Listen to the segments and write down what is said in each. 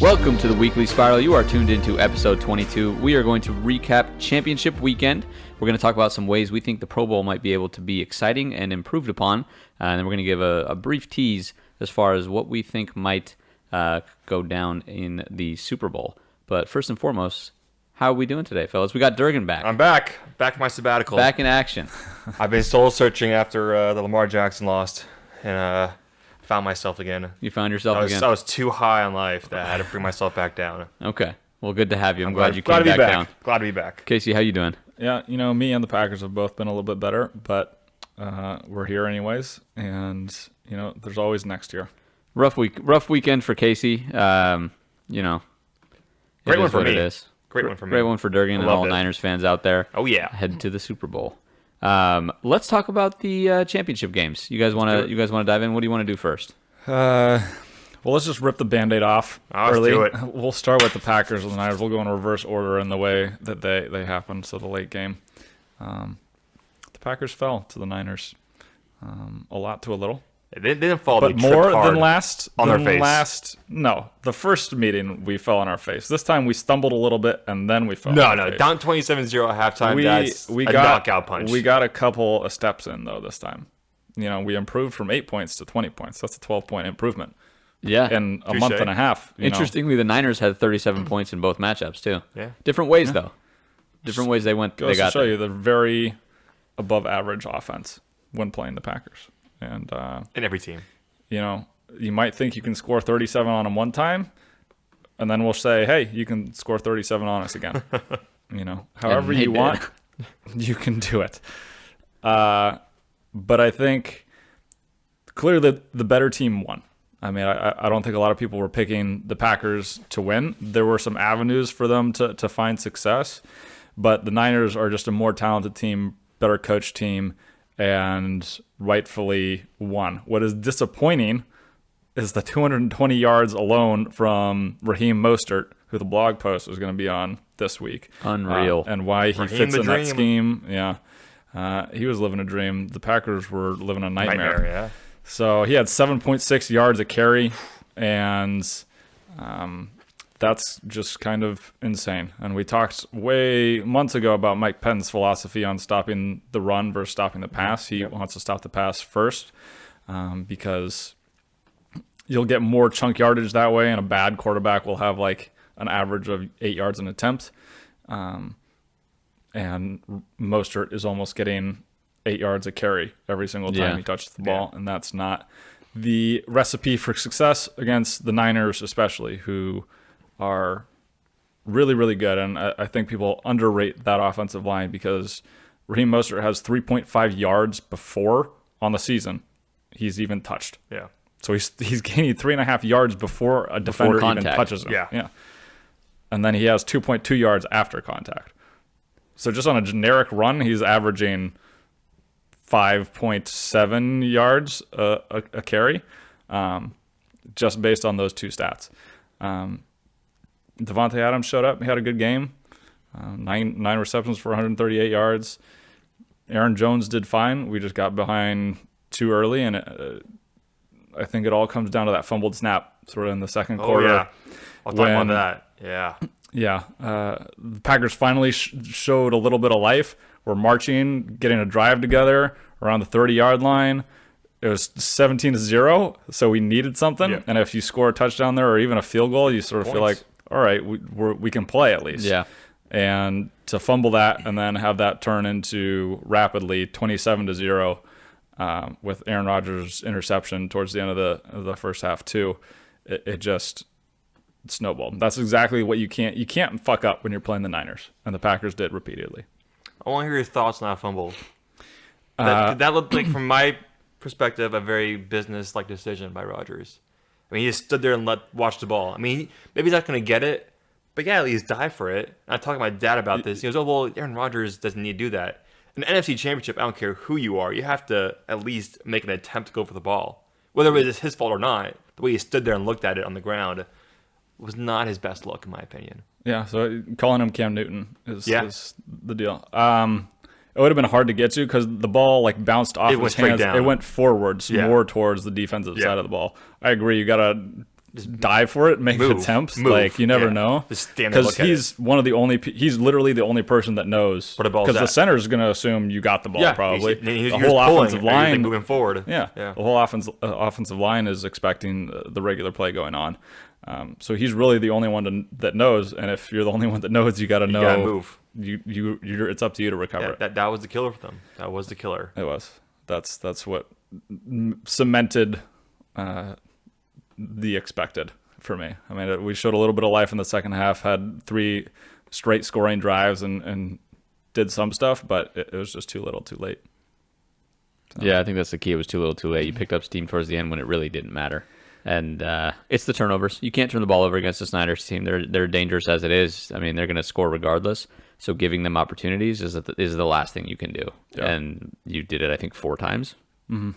Welcome to the Weekly Spiral. You are tuned into episode 22. We are going to recap championship weekend. We're going to talk about some ways we think the Pro Bowl might be able to be exciting and improved upon. And then we're going to give a brief tease as far as what we think might go down in the Super Bowl. But first and foremost, how are we doing today, fellas? We got Durgin back. I'm back. Back from my sabbatical. Back in action. I've been soul searching after the Lamar Jackson lost and found myself again. You found yourself again? I was too high on life that I had to bring myself back down. Okay. Well, good to have you. I'm glad you came back down. Glad to be back. Casey, how you doing? Yeah, me and the Packers have both been a little bit better, but we're here anyways, and there's always next year. Rough weekend for Casey. Great one for me. It is. Great one for me. Great one for Durgin and all Niners fans out there. Oh yeah. Headed to the Super Bowl. Let's talk about the championship games. You guys want to dive in? What do you want to do first? Well, let's just rip the Band-Aid off early. Let's do it. We'll start with the Packers and the Niners. We'll go in reverse order in the way that they happened. So the late game, the Packers fell to the Niners, a lot to a little. They didn't fall, but more than last. On their face. No, the first meeting we fell on our face. This time we stumbled a little bit and then we fell. No, down 27-0 at halftime. That's a knockout punch. We got a couple of steps in though this time. We improved from 8 points to 20 points. That's a 12-point improvement. Yeah, in a month and a half. Interestingly, the Niners had 37 points in both matchups too. Yeah, different ways though. Different ways they went. Goes they got to show you they're very above average offense when playing the Packers. And every team, you might think you can score 37 on them one time, and then we'll say, "Hey, you can score 37 on us again." However you want, you can do it. But I think clearly the better team won. I mean, I don't think a lot of people were picking the Packers to win. There were some avenues for them to find success, but the Niners are just a more talented team, better coached team, and rightfully won. What is disappointing is the 220 yards alone from Raheem Mostert, who the blog post is going to be on this week. Unreal. And why he fits in that scheme. Yeah. He was living a dream. The Packers were living a nightmare. Yeah. So he had 7.6 yards a carry, and that's just kind of insane. And we talked months ago about Mike Penn's philosophy on stopping the run versus stopping the pass. He wants to stop the pass first because you'll get more chunk yardage that way, and a bad quarterback will have like an average of 8 yards an attempt. And Mostert is almost getting 8 yards a carry every single time he touches the ball, and that's not the recipe for success against the Niners, especially, who are really, really good. And I think people underrate that offensive line because Raheem Mostert has 3.5 yards before on the season he's even touched. Yeah. So he's gaining 3.5 yards before a defender even touches him. Yeah. And then he has 2.2 yards after contact. So just on a generic run, he's averaging 5.7 yards a carry, just based on those two stats. Devontae Adams showed up. He had a good game. Nine receptions for 138 yards. Aaron Jones did fine. We just got behind too early, and I think it all comes down to that fumbled snap sort of in the second quarter. Yeah. I'll talk about that. Yeah. Yeah. The Packers finally showed a little bit of life. We're marching, getting a drive together around the 30-yard line. It was 17-0, so we needed something. Yeah. And if you score a touchdown there or even a field goal, you sort of feel like, all right, we can play at least. Yeah. And to fumble that and then have that turn into rapidly 27-0 with Aaron Rodgers' interception towards the end of the first half too, it just snowballed. That's exactly what you can't fuck up when you're playing the Niners, and the Packers did repeatedly. I want to hear your thoughts on that fumble. That looked like, from my perspective, a very business-like decision by Rodgers. I mean, he just stood there and watched the ball. I mean, maybe he's not going to get it, but yeah, at least dive for it. And I talked to my dad about this. He goes, "Oh well, Aaron Rodgers doesn't need to do that. In the NFC Championship, I don't care who you are, you have to at least make an attempt to go for the ball, whether it was his fault or not. The way he stood there and looked at it on the ground was not his best look, in my opinion." Yeah, so calling him Cam Newton is the deal. It would have been hard to get to because the ball bounced off his hands. It went forwards more towards the defensive side of the ball. I agree. You got to dive for it, make attempts. Like, you never know. Just stand there, because he's he's literally the only person that knows. Because the center is going to assume you got the ball, probably. The whole offensive line moving forward. Yeah. The whole offensive line is expecting the regular play going on. So he's really the only one that knows. And if you're the only one that knows, you got to know. You got to move. It's up to you to recover it. That was the killer for them. That was the killer. It was. That's what cemented the expected for me. I mean, we showed a little bit of life in the second half, had 3 straight scoring drives and did some stuff, but it was just too little too late. So. Yeah, I think that's the key. It was too little too late. You picked up steam towards the end when it really didn't matter. And it's the turnovers. You can't turn the ball over against the Niners team. They're dangerous as it is. I mean, they're going to score regardless. So giving them opportunities is the last thing you can do. Yeah. And you did it, I think, 4 times. Mm-hmm.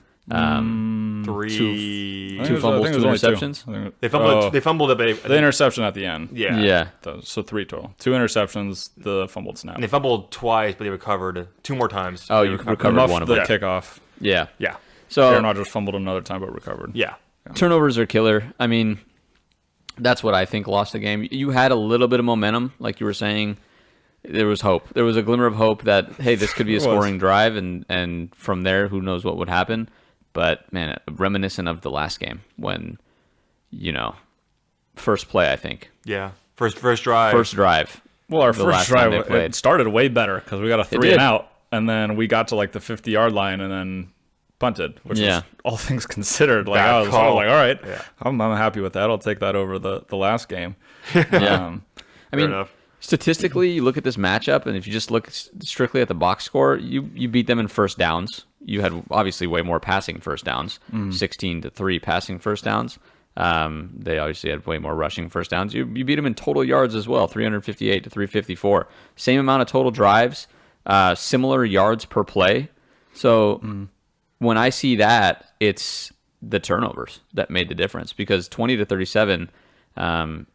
2 fumbles, 2 interceptions. They fumbled the interception at the end. Yeah. So 3 total. 2 interceptions, the fumbled snap. And they fumbled twice, but they recovered 2 more times. Oh, you recovered one of them. The kickoff. Yeah. So Aaron Rodgers fumbled another time, but recovered. Yeah. Turnovers are killer. I mean, that's what I think lost the game. You had a little bit of momentum, like you were saying. There was hope. There was a glimmer of hope that, hey, this could be a scoring drive, and from there, who knows what would happen. But, man, reminiscent of the last game when, first play, I think. Yeah, first drive. First drive. Well, our first drive, it started way better because we got a 3 and out, and then we got to, like, the 50-yard line and then punted, which is all things considered. Like, I was like, all right, I'm happy with that. I'll take that over the last game. I mean, statistically, you look at this matchup, and if you just look strictly at the box score, you beat them in first downs. You had obviously way more passing first downs, 16-3 passing first downs. They obviously had way more rushing first downs. You beat them in total yards as well, 358 to 354. Same amount of total drives, similar yards per play. So when I see that, it's the turnovers that made the difference, because 20 to 37, 3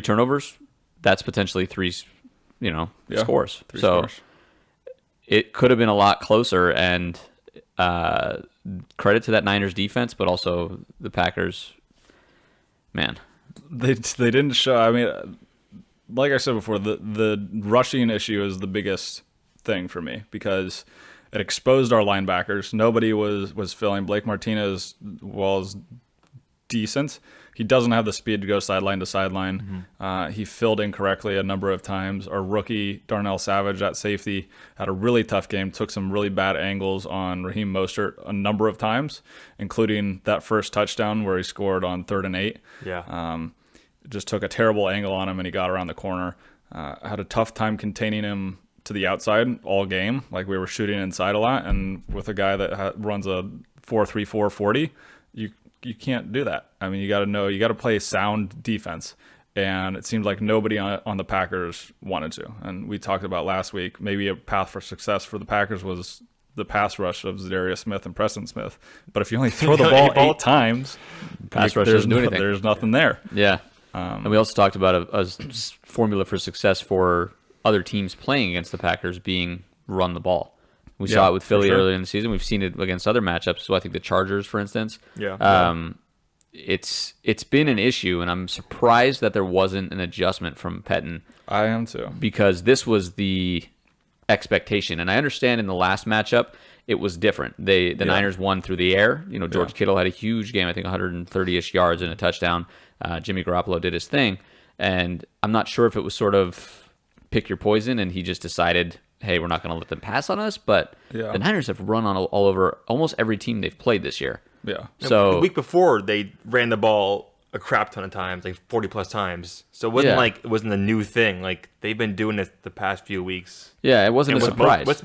turnovers, that's potentially 3, scores. 3 scores. It could have been a lot closer, and credit to that Niners defense, but also the Packers. Man, they didn't show. I mean, like I said before, the rushing issue is the biggest thing for me because it exposed our linebackers. Nobody was filling. Blake Martinez was decent. He doesn't have the speed to go sideline to sideline. He filled incorrectly a number of times. Our rookie, Darnell Savage, at safety, had a really tough game, took some really bad angles on Raheem Mostert a number of times, including that first touchdown where he scored on 3rd and 8. Yeah. Just took a terrible angle on him, and he got around the corner. Had a tough time containing him to the outside all game. Like, we were shooting inside a lot, and with a guy that runs a 4.34 40, you can't do that. I mean, you got to play sound defense. And it seemed like nobody on the Packers wanted to. And we talked about last week, maybe a path for success for the Packers was the pass rush of Zadarius Smith and Preston Smith. But if you only throw the ball 8 times, pass rush doesn't do anything. There's nothing there. Yeah. And we also talked about a formula for success for other teams playing against the Packers being run the ball. We saw it with Philly earlier in the season. We've seen it against other matchups. So I think the Chargers, for instance. It's been an issue, and I'm surprised that there wasn't an adjustment from Pettin. I am too. Because this was the expectation. And I understand in the last matchup, it was different. The Niners won through the air. George Kittle had a huge game, I think 130-ish yards and a touchdown. Jimmy Garoppolo did his thing. And I'm not sure if it was sort of pick your poison, and he just decided, hey, we're not going to let them pass on us. But the Niners have run on all over almost every team they've played this year. Yeah. So the week before, they ran the ball a crap ton of times, like 40+ times. So it wasn't like it wasn't a new thing. Like, they've been doing it the past few weeks. Yeah, it wasn't a surprise. With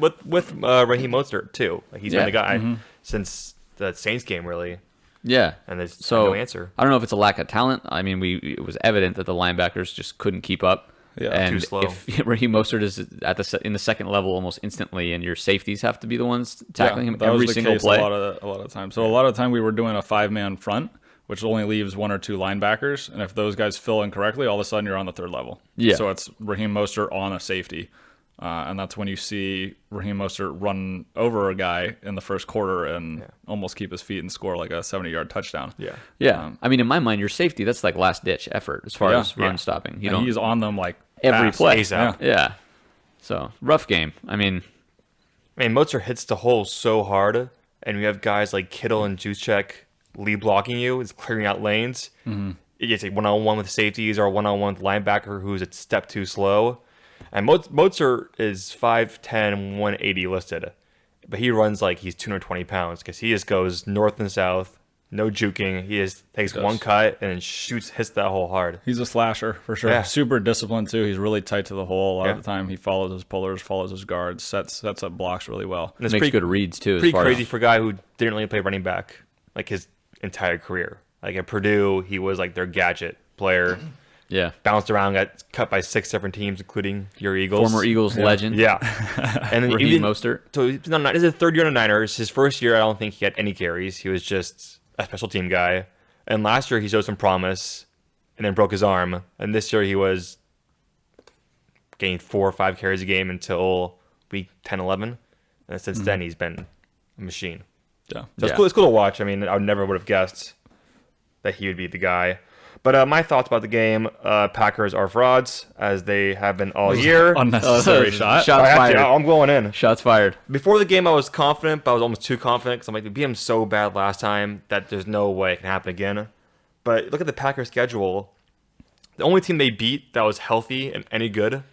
Raheem Mostert too. Like, he's been the guy since the Saints game, really. Yeah. And there's no answer. I don't know if it's a lack of talent. I mean, it was evident that the linebackers just couldn't keep up. Yeah, and too slow. If Raheem Mostert is in the second level almost instantly, and your safeties have to be the ones tackling him every single play. A lot of times. So a lot of the time we were doing a 5-man front, which only leaves 1 or 2 linebackers, and if those guys fill in correctly, all of a sudden you're on the 3rd level. Yeah. So it's Raheem Mostert on a safety And that's when you see Raheem Mostert run over a guy in the first quarter and almost keep his feet and score like a 70-yard touchdown. Yeah. I mean, in my mind, your safety, that's like last-ditch effort as far as run stopping. He's on them like every fast. play. ASAP. So, rough game. I mean, Mostert hits the hole so hard, and we have guys like Kittle and Juszczyk lead blocking you. It's clearing out lanes. It's a one-on-one with safeties or one-on-one with linebacker who's a step too slow. And Mostert is 5'10", 180 listed. But he runs like he's 220 pounds because he just goes north and south, no juking. He just takes one cut and then hits that hole hard. He's a slasher for sure. Yeah. Super disciplined too. He's really tight to the hole. A lot of the time he follows his pullers, follows his guards, sets up blocks really well. And it's makes good reads too. Pretty crazy for a guy who didn't really play running back like his entire career. Like at Purdue, he was like their gadget player. Yeah. Bounced around, got cut by 6 different teams, including your Eagles. Former Eagles legend. Yeah. And then Raheem Mostert. So this is his third year in the Niners. His first year, I don't think he had any carries. He was just a special team guy. And last year, he showed some promise and then broke his arm. And this year, he was getting 4 or 5 carries a game until week 10, 11. And since then, he's been a machine. Yeah. So it's cool to watch. I mean, I never would have guessed that he would be the guy. But my thoughts about the game, Packers are frauds, as they have been all year. Unnecessary shot. Shots fired. I'm going in. Shots fired. Before the game, I was confident, but I was almost too confident because I'm like, we beat them so bad last time that there's no way it can happen again. But look at the Packers' schedule. The only team they beat that was healthy and any good,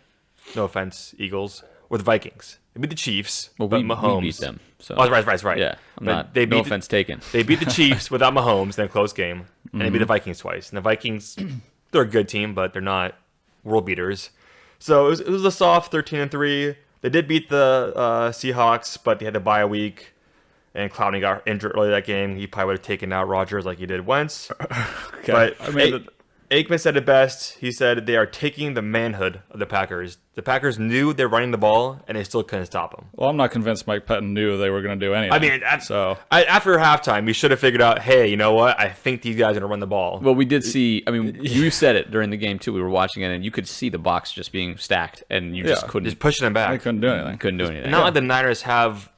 no offense, Eagles, were the Vikings. They beat the Chiefs, Well, but we Mahomes. beat them. So. Oh, right. Yeah. No offense taken. They beat the Chiefs without Mahomes in a close game, and they beat the Vikings twice. And the Vikings, they're a good team, but they're not world beaters. So it was a soft 13-3. They did beat the Seahawks, but they had to bye a week. And Clowney got injured early that game. He probably would have taken out Rodgers like he did Wentz. Okay. But I mean, Aikman said it best. He said they are taking the manhood of the Packers. The Packers knew they're running the ball, and they still couldn't stop them. well, I'm not convinced Mike Pettin knew they were going to do anything. I mean, so after halftime, we should have figured out, hey, you know what? I think these guys are going to run the ball. Well, we did see. I mean, you said it during the game too. We were watching it, and you could see the box just being stacked, and you just couldn't. Just pushing them they back. couldn't do anything. Couldn't do anything. Not like the Niners have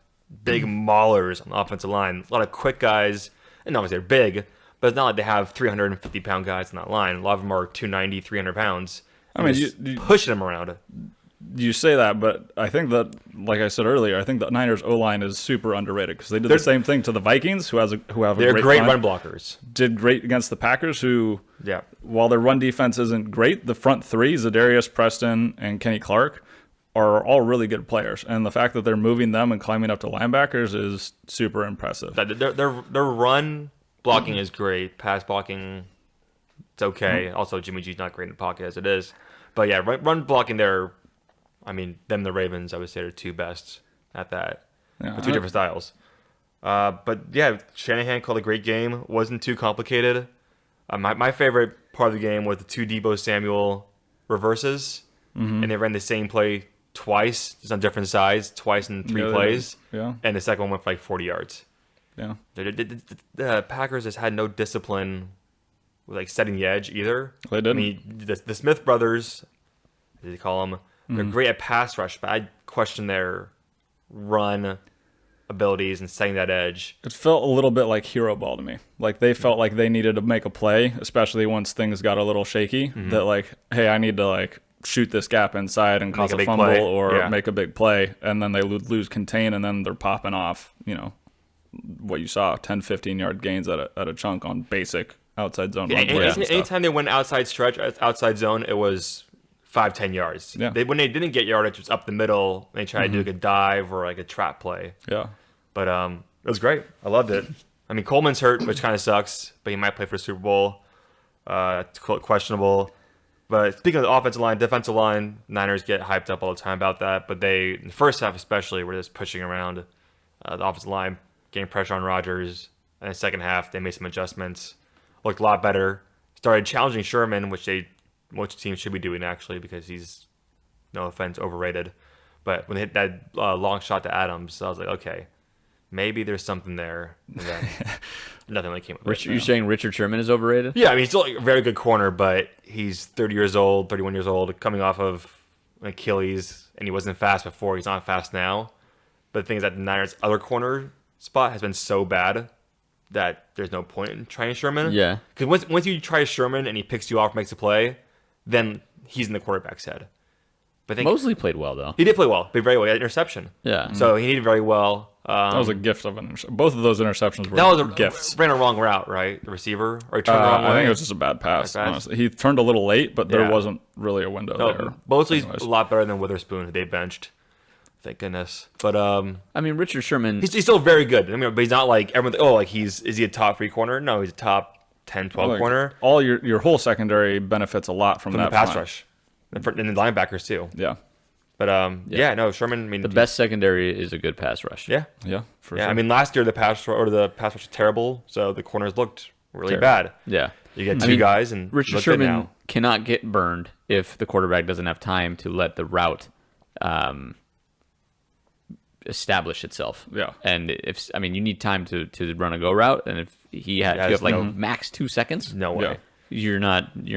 big maulers on the offensive line. A lot of quick guys, and obviously they're big, but it's not like they have 350-pound guys on that line. A lot of them are 290, 300 pounds. I mean, just pushing them around. You say that, but I think that, like I said earlier, I think the Niners O-line is super underrated because they did the same thing to the Vikings, who have a Great run blockers. Did great against the Packers, who, Yeah. while their run defense isn't great, the front three, Zadarius, Preston, and Kenny Clark, are all really good players. And the fact that they're moving them and climbing up to linebackers is super impressive. Their run blocking is great. Pass blocking, it's okay. Also, Jimmy G's not great in the pocket as it is. But yeah, run blocking, them and the Ravens, I would say, are two best at that. Yeah, Two different styles. But yeah, Shanahan called a great game. Wasn't too complicated. My favorite part of the game was the 2 Deebo Samuel reverses. And they ran the same play twice, just on different sides, twice in 3 plays. Yeah. And the second one went for like 40 yards. Yeah. The Packers just had no discipline with like setting the edge either. They didn't. I mean, the Smith brothers, as you call them, they're great at pass rush, but I question their run abilities and setting that edge. It felt a little bit like hero ball to me. Like they felt like they needed to make a play, especially once things got a little shaky. That like, hey, I need to like shoot this gap inside and cause a fumble play. or make a big play, and then they lose contain, and then they're popping off, what you saw, 10, 15-yard gains at a chunk on basic outside zone. Yeah, anytime they went outside stretch, outside zone, it was 5-10 yards. Yeah. When they didn't get yardage, it was up the middle. They tried to do like a dive or like a trap play. Yeah. But it was great. I loved it. I mean, Coleman's hurt, which kind of sucks, but he might play for the Super Bowl. It's questionable. But speaking of the offensive line, defensive line, Niners get hyped up all the time about that. But they, in the first half especially, were just pushing around the offensive line, getting pressure on Rodgers. And in the second half, they made some adjustments. Looked a lot better. Started challenging Sherman, which most teams should be doing, actually, because he's, no offense, overrated. But when they hit that long shot to Adams, I was like, okay, maybe there's something there. And then nothing really came of it. You're saying Richard Sherman is overrated? Yeah, I mean, he's still like a very good corner, but he's 31 years old, coming off of Achilles, and he wasn't fast before. He's not fast now. But the thing is that the Niners' other corner spot has been so bad that there's no point in trying Sherman. Yeah. Because once you try Sherman and he picks you off, makes a play, then he's in the quarterback's head. But I think Mosley played well, though. he did play well. Played very well. He had an interception. Yeah. So he did very well. That was a gift of an interception. Both of those interceptions were That was gifts. ran a wrong route, right? The receiver, or he turned the wrong way. I think it was just a bad pass. Bad pass? Honestly, he turned a little late, but there Yeah. wasn't really a window there. No, Mosley's anyways. a lot better than Witherspoon, who they benched. Thank goodness. But I mean, Richard Sherman. he's still very good. I mean, but he's not like everyone. Oh, like is he a top 3 corner? No, he's a top 10, 12 Like, corner all your whole secondary benefits a lot from from that the pass front. rush, and the linebackers too. Yeah, But no, Sherman. I mean, the best secondary is a good pass rush. Yeah, for yeah. sure. I mean, last year the pass rush was terrible, so the corners looked really Terrible. bad. Yeah. You get two guys, and Richard look good Sherman now. cannot get burned if the quarterback doesn't have time to let the route establish itself. Yeah. And you need time to run a go route, and if if you have like max 2 seconds, No way. Yeah. you're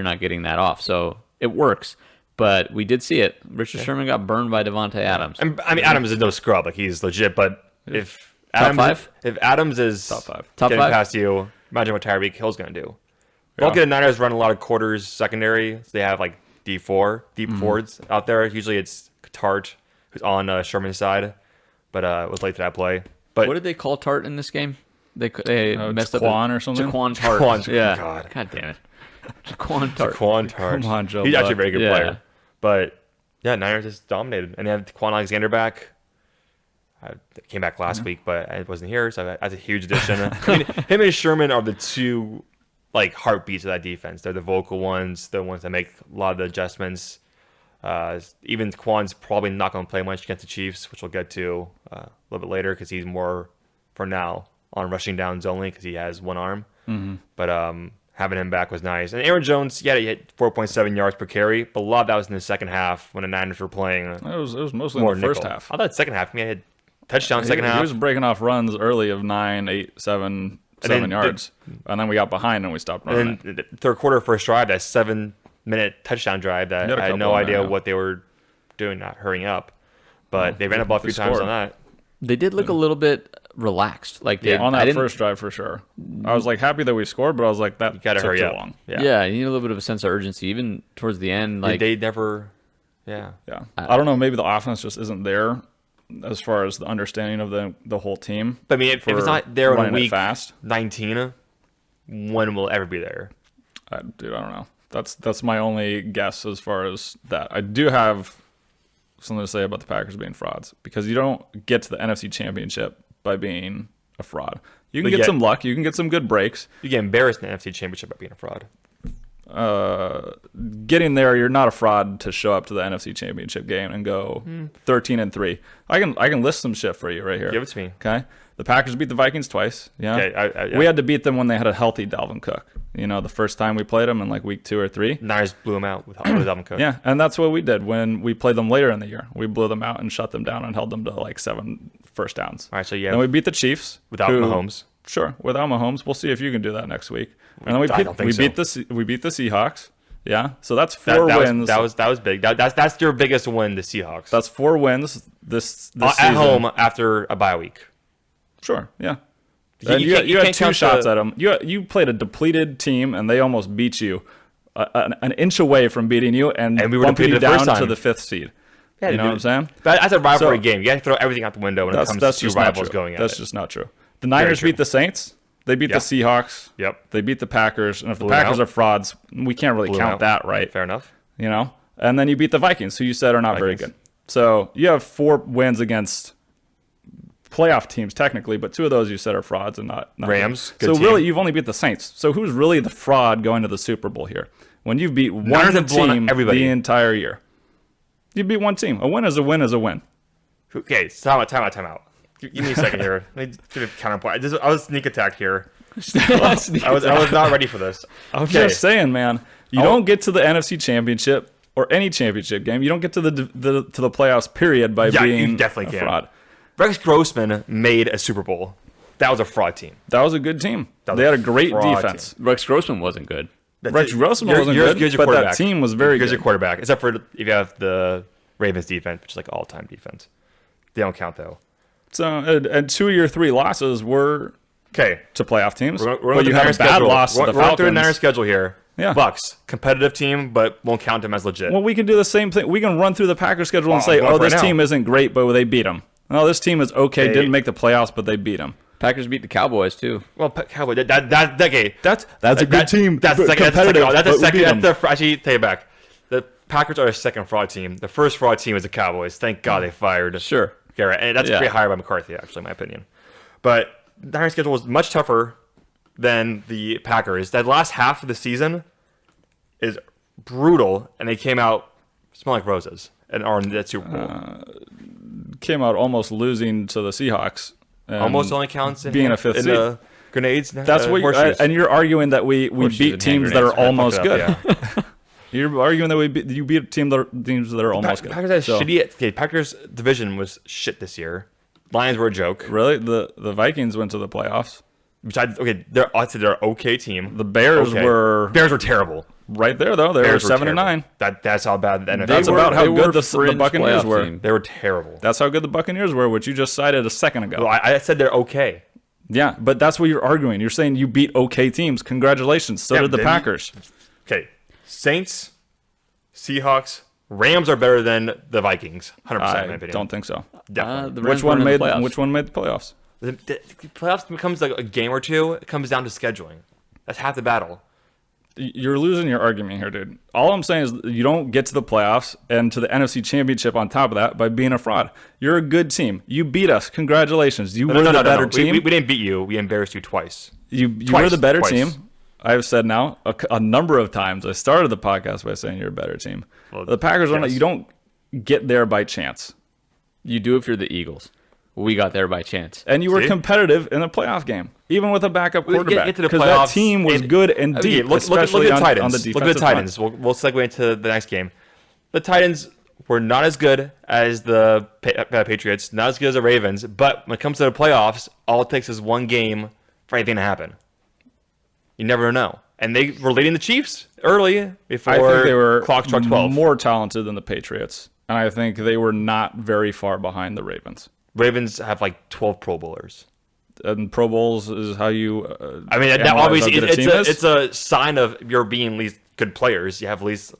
not getting that off. So it works. But we did see it. Richard Sherman got burned by Devontae Adams. I mean, Adams is no scrub. Like, he's legit. But if Top five? If Adams is Top five. Top getting five? past you, imagine what Tyreek Hill's going to do. Luckily, the Niners run a lot of quarters secondary. So they have like deep forwards out there. Usually it's Tart, who's on Sherman's side, but was late to that play. But What did they call Tart in this game? They messed up. Jaquan or something? Jaquan Tart. Jaquan, yeah. God. God damn it. Jaquan Tart. Quan Tart. Come on, Joe He's actually a Buck. very good Yeah. player. But yeah, Niners just dominated, and they have Quan Alexander back. I came back last week, but I wasn't here, so that's a huge addition. I mean, him and Sherman are the two like heartbeats of that defense. They're the vocal ones, the ones that make a lot of the adjustments. Even Quan's probably not going to play much against the Chiefs, which we'll get to a little bit later because he's more, for now, on rushing downs only because he has one arm. Mm-hmm. But having him back was nice. And Aaron Jones, he hit 4.7 yards per carry, but a lot of that was in the second half when the Niners were playing. It was mostly More in the first nickel. half. I thought second half. I mean, I had touchdown second He half. was breaking off runs early of 9, 8, 7 then yards. And then we got behind and we stopped running And then the third quarter, first drive, that 7-minute touchdown drive that He had a I had couple no in there, idea yeah. what they were doing, not hurrying up. But they ran the ball 3 times scored. on that. They did look a little bit relaxed. Like they, on I that didn't- first drive for sure. I was like happy that we scored, but I was like, that Got to took hurry too up. long. Yeah, you need a little bit of a sense of urgency, even towards the end. Like They never, yeah. Yeah. I don't know. Maybe the offense just isn't there as far as the understanding of the whole team. But I mean, if it's for not there in running it week fast. 19, when will it ever be there? Dude, I don't know. That's my only guess as far as that. I do have something to say about the Packers being frauds because you don't get to the NFC Championship by being a fraud. You can But get yet- some luck. You can get some good breaks. You get embarrassed in the NFC Championship by being a fraud. Getting there, you're not a fraud to show up to the NFC Championship game and go 13-3. I can list some shit for you right here. Give it to me. Okay, the Packers beat the Vikings twice. Yeah, Okay, we had to beat them when they had a healthy Dalvin Cook. You know, the first time we played them in like week 2 or 3. Niners blew him out with Dalvin Cook. Yeah, and that's what we did when we played them later in the year. We blew them out and shut them down and held them to like 7 first downs. All right, so yeah, Then we beat the Chiefs without Mahomes. Sure, without Mahomes. We'll see if you can do that next week. And then I don't think so. beat the Seahawks. Yeah, so that's 4 wins. That was big. That's your biggest win, the Seahawks. That's 4 wins this at season. home after a bye week. Sure, yeah. You And you can't had 2 count shots the- at them. You played a depleted team, and they almost beat you an inch away from beating you and we were bumping you depleted the down first to time. the 5th seed. Yeah, you know what I'm saying? But that's a rivalry So- game. You got to throw everything out the window when it comes to two just not rivals true. going at That's it. just not true. The Niners true. beat the Saints. They beat Yep. the Seahawks. Yep. They beat the Packers. And if Blew the them Packers out. are frauds, we can't really Blew them count out. that, right? Fair enough. You know? And then you beat the Vikings, who you said are not very Vikings. good. So you have 4 wins against playoff teams, technically, but 2 of those you said are frauds and not Rams, good. good So team. really, you've only beat the Saints. So who's really the fraud going to the Super Bowl here? When you've beat Niners one have blown out team everybody. the entire year. You beat one team. A win is a win is a win. Okay, time out. Give me a second here. Let me give a counterpoint. I was sneak attacked here. I was not ready for this. I'm Okay. just saying, man. You don't get to the NFC Championship or any championship game. You don't get to the playoffs, period, by Yeah, being you definitely a can. fraud. Rex Grossman made a Super Bowl. That was a fraud team. That was a good team. That was They a had a great fraud defense. Rex Grossman wasn't good. That's Rex it. Grossman Yours- wasn't yours- good, yours your but that quarterback. team was very Here's good. your quarterback, except for if you have the Ravens defense, which is like all-time defense. They don't count though. So and 2 of your 3 losses were Okay, to playoff teams. we're But you had a bad loss to the We're going through the Falcons. Niners schedule here. Yeah. Bucks, competitive team, but won't count them as legit. Well, we can do the same thing. We can run through the Packers schedule and I'm say, going oh, for it this now. team isn't great, but they beat them. No, this team is okay. They- Didn't make the playoffs, but they beat them. Packers beat the Cowboys too. Well, Cowboy, okay. That's a good team. That's but second. competitive. That's a but we second. beat That's 'em. actually, take it back. The Packers are a second fraud team. The first fraud team is the Cowboys. Thank God they fired Sure. Garrett, and that's Yeah. pretty high by McCarthy, actually, in my opinion. But the Niners schedule was much tougher than the Packers. That last half of the season is brutal, and they came out smelling like roses and are in that Super Bowl. Came out almost losing to the Seahawks. And Almost only counts in being a fifth in seed. the grenades. That's what you're, horseshoes. and you're arguing that we Horseshoes beat and hand teams that are grenades. almost Fucked good. it up, yeah. You're arguing that you beat teams that are almost good. Packers had So, shitty. Okay, Packers division was shit this year. Lions were a joke. really, the Vikings went to the playoffs. Besides, okay, I'd say they're an okay team. The Bears were Bears were terrible. right there though. They were Bears were 7 and terrible. 9. That's how bad the NFL. That's They were- about how they good were the fringe Buccaneers playoff were. team. They were terrible. That's how good the Buccaneers were, which you just cited a second ago. Well, I said they're okay. Yeah, but that's what you're arguing. You're saying you beat okay teams. Congratulations. So Yeah, did the they- Packers. Okay, Saints, Seahawks, Rams are better than the Vikings. 100%, in my I opinion. don't think so. Definitely. The Rams Which one weren't in made the playoffs. the playoffs? The playoffs becomes like a game or two. It comes down to scheduling. That's half the battle. You're losing your argument here, dude. All I'm saying is you don't get to the playoffs and to the NFC Championship on top of that by being a fraud. You're a good team. You beat us. Congratulations. You were the better team. We didn't beat you. We embarrassed you twice. You Twice, were the better twice. team. I've said now a number of times. I started the podcast by saying you're a better team. Well, The Packers are not. yes. You don't get there by chance. You do if you're the Eagles. We got there by chance. And you were See? competitive in a playoff game, even with a backup Get quarterback. to the Because that playoffs team was and- good and Okay, deep, look especially at the on Titans. the defensive Look at the front. Titans. We'll segue into the next game. The Titans were not as good as the Patriots, not as good as the Ravens, but when it comes to the playoffs, all it takes is one game for anything to happen. You never know. And they were leading the Chiefs early before I think they were clock struck 12. more talented than the Patriots, and I think they were not very far behind the Ravens. Ravens have like 12 Pro Bowlers. And Pro Bowls is how you. I mean, that analyze obviously how good a team is. it's a sign of you're being least good players. You have least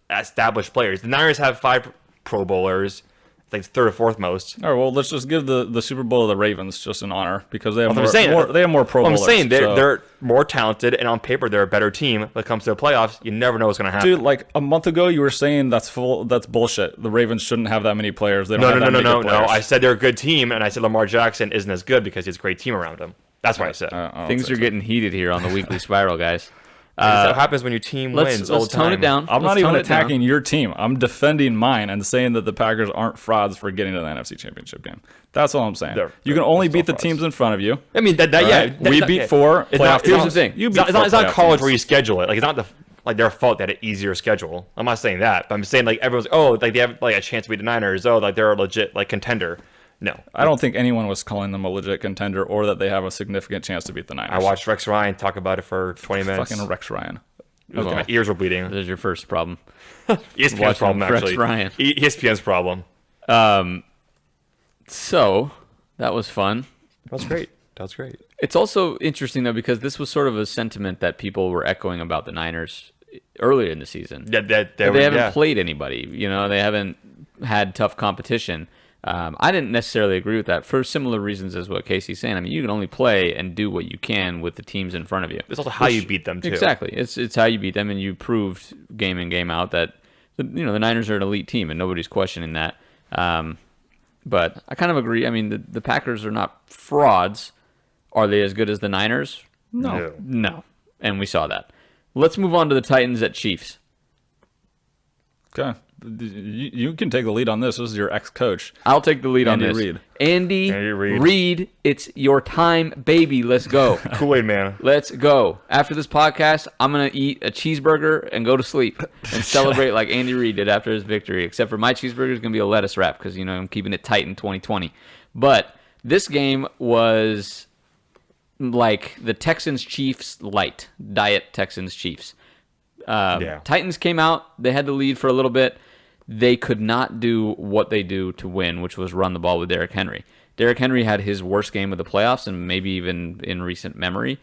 established players. The Niners have 5 Pro Bowlers. I think it's third or fourth most. All right, well, let's just give the Super Bowl to the Ravens just in honor because they have I'm more. saying- They have more Pro Well, I'm Bowlers. saying so- they're more talented, and on paper they're a better team. When it comes to the playoffs, you never know what's going to happen. Dude, like a month ago, you were saying that's bullshit. The Ravens shouldn't have that many players. They don't no, have no, that no, many no, good no. players. I said they're a good team, and I said Lamar Jackson isn't as good because he has a great team around him. That's what I said. I don't Things say are so. getting heated here on the Weekly Spiral, guys. That's what happens when your team wins all Let's the time. tone it down. I'm Let's not even tone it down. attacking your team. I'm defending mine and saying that the Packers aren't frauds for getting to the NFC Championship game. That's all I'm saying. They're- You can only they're beat still the frauds. teams in front of you. I mean, All right? We beat 4 It's playoff not- teams. here's the thing. You It's beat not, it's not, 4 it's not playoff college teams. where you schedule it. Like it's not like their fault that an easier schedule. I'm not saying that, but I'm saying like everyone's like they have like a chance to beat the Niners. Oh, like they're a legit like contender. No, I don't think anyone was calling them a legit contender or that they have a significant chance to beat the Niners. I watched Rex Ryan talk about it for 20 minutes. fucking Rex Ryan. Okay, Well, my ears were bleeding. There's your first problem. ESPN's watching problem Rex actually. Ryan. ESPN's problem. So that was fun. That's great. That's great. It's also interesting though because this was sort of a sentiment that people were echoing about the Niners earlier in the season. They Haven't played anybody. You know, they haven't had tough competition. I didn't necessarily agree with that for similar reasons as what Casey's saying. I mean, you can only play and do what you can with the teams in front of you. It's also how you beat them too. Exactly. It's how you beat them, and you proved game in, game out that the Niners are an elite team, and nobody's questioning that. But I kind of agree. I mean, the Packers are not frauds. Are they as good as the Niners? No. And we saw that. Let's move on to the Titans at Chiefs. Okay. You can take the lead on this. This is your ex-coach. I'll take the lead Andy on this. Reid. Andy Reid. Reid, it's your time, baby. Let's go. Kool-Aid man. Let's go. After this podcast, I'm going to eat a cheeseburger and go to sleep and celebrate like Andy Reid did after his victory, except for my cheeseburger is going to be a lettuce wrap because, I'm keeping it tight in 2020. But this game was like the Texans-Chiefs light, diet Texans-Chiefs. Yeah. Titans came out. They had the lead for a little bit. they could not do what they do to win, which was run the ball with Derrick Henry. Derrick Henry had his worst game of the playoffs and maybe even in recent memory.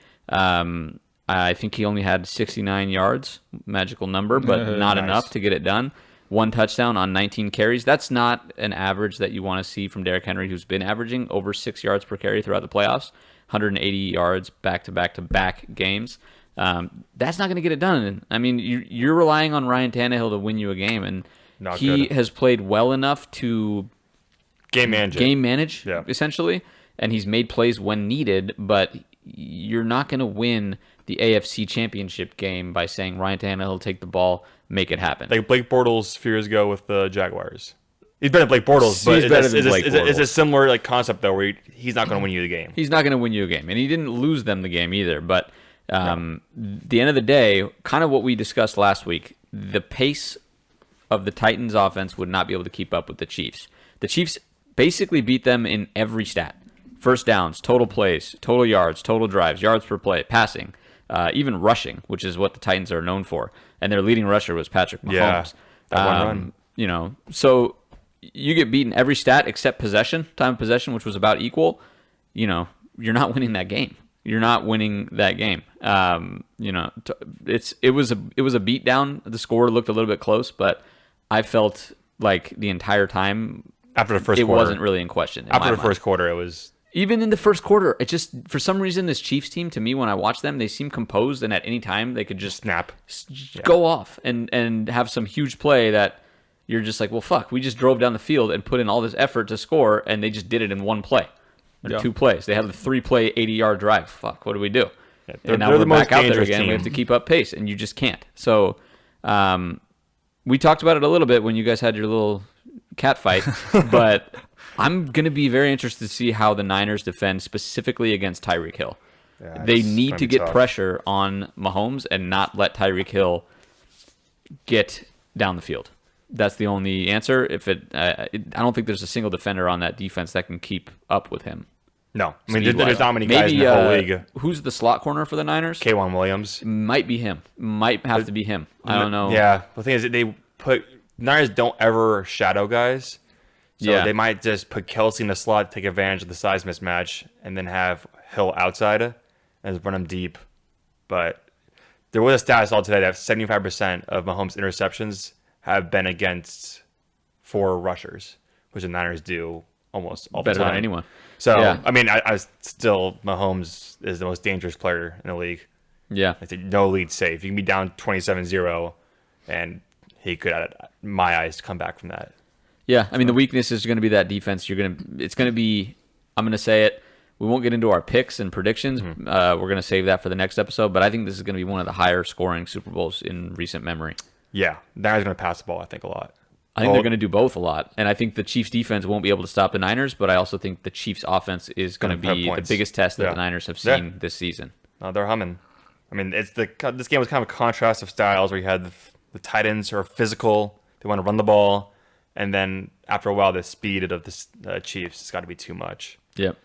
I think he only had 69 yards, magical number, but not enough to get it done. 1 touchdown on 19 carries. That's not an average that you want to see from Derrick Henry, who's been averaging over 6 yards per carry throughout the playoffs, 180 yards back-to-back-to-back games. That's not going to get it done. I mean, you're relying on Ryan Tannehill to win you a game, and he has played well enough to game manage essentially, and he's made plays when needed, but you're not going to win the AFC Championship game by saying Ryan Tannehill will take the ball, make it happen. Like Blake Bortles a few years ago with the Jaguars. He's better than Blake Bortles, but it's a similar like concept though, where he's not going to win you the game. He's not going to win you a game, and he didn't lose them the game either. But the end of the day, kind of what we discussed last week, the pace of the Titans' offense would not be able to keep up with the Chiefs. The Chiefs basically beat them in every stat: first downs, total plays, total yards, total drives, yards per play, passing. Even rushing, which is what the Titans are known for. And their leading rusher was Patrick Mahomes. Yeah, that one run. You know, so you get beaten every stat except possession, time of possession, which was about equal. You know, you're not winning that game. You're not winning that game. You know, it was a beatdown. The score looked a little bit close, but I felt like the entire time after the first quarter, it wasn't really in question. After the first quarter, it was. Even in the first quarter, it just, for some reason, this Chiefs team, to me, when I watch them, they seem composed, and at any time, they could just go off and have some huge play that you're just like, well, fuck, we just drove down the field and put in all this effort to score, and they just did it in one play, or 2 plays. They had the 3-play, 80-yard drive. Fuck, what do we do? Yeah, and now we're back out there again. Team. We have to keep up pace, and you just can't. So we talked about it a little bit when you guys had your little cat fight, but I'm going to be very interested to see how the Niners defend specifically against Tyreek Hill. Yeah, they need to get pressure on Mahomes and not let Tyreek Hill get down the field. That's the only answer. I don't think there's a single defender on that defense that can keep up with him. No. I mean, there's not many guys in the whole league. Who's the slot corner for the Niners? K'Wan Williams. Might be him. Might have to be him. I don't know. Yeah. The thing is, Niners don't ever shadow guys. So they might just put Kelsey in the slot, take advantage of the size mismatch, and then have Hill outside and just run him deep. But there was a stat I saw today that 75% of Mahomes' interceptions have been against 4 rushers, which the Niners do almost all the time. Better than anyone. So, I mean, I still, Mahomes is the most dangerous player in the league. Yeah. I think no lead safe. You can be down 27-0, and he could, in my eyes, come back from that. Yeah, I mean, the weakness is going to be that defense. It's going to be, I'm going to say it, we won't get into our picks and predictions. Mm-hmm. We're going to save that for the next episode, but I think this is going to be one of the higher scoring Super Bowls in recent memory. Yeah, Niners going to pass the ball, I think, a lot. I think they're going to do both a lot, and I think the Chiefs' defense won't be able to stop the Niners, but I also think the Chiefs' offense is going to be the biggest test that the Niners have seen this season. No, they're humming. I mean, this game was kind of a contrast of styles where you had the Titans are physical, they want to run the ball, and then after a while, the speed of the Chiefs has got to be too much. Yep.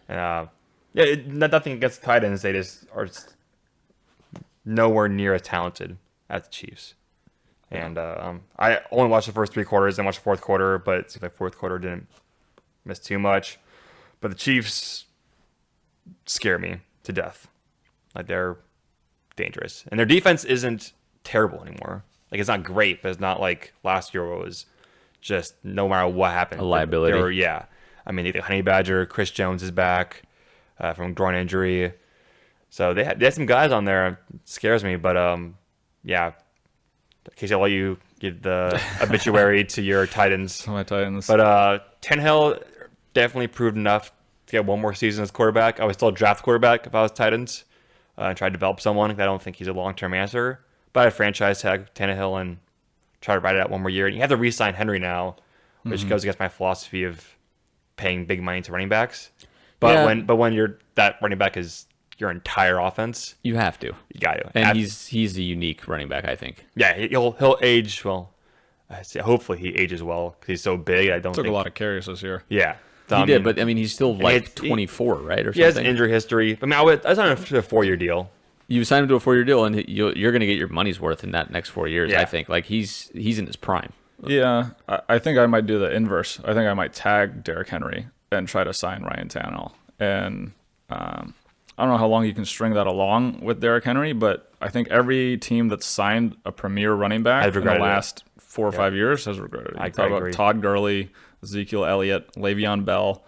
Nothing against the Titans. They just are nowhere near as talented as the Chiefs. And I only watched the first 3 quarters, then watched the fourth quarter, but it seems like fourth quarter didn't miss too much. But the Chiefs scare me to death. Like, they're dangerous. And their defense isn't terrible anymore. Like, it's not great, but it's not like last year where it was just no matter what happened. A liability. I mean, the Honey Badger, Chris Jones is back from groin injury. So they had some guys on there. It scares me, but Casey, I'll let you give the obituary to your Titans. My Titans. But Tannehill definitely proved enough to get one more season as quarterback. I would still draft quarterback if I was Titans and try to develop someone. I don't think he's a long-term answer. But I'd franchise tag Tannehill and try to ride it out one more year. And you have to re-sign Henry now, which goes against my philosophy of paying big money to running backs. But when that running back is your entire offense, you have to. You got to. And he's a unique running back, I think. Yeah, he'll age well. Hopefully he ages well because he's so big. I don't took think a lot of carries this year. Yeah, he did, but I mean he's still like 24, right, or something. He has an injury history. I mean, I signed him to a 4-year deal. You signed him to a 4-year deal, and you're going to get your money's worth in that next 4 years. Yeah. I think like he's in his prime. Yeah, I think I might do the inverse. I think I might tag Derrick Henry and try to sign Ryan Tannehill. And I don't know how long you can string that along with Derrick Henry, but I think every team that's signed a premier running back in the last 4 or 5 years has regretted it. You talk about Todd Gurley, Ezekiel Elliott, Le'Veon Bell.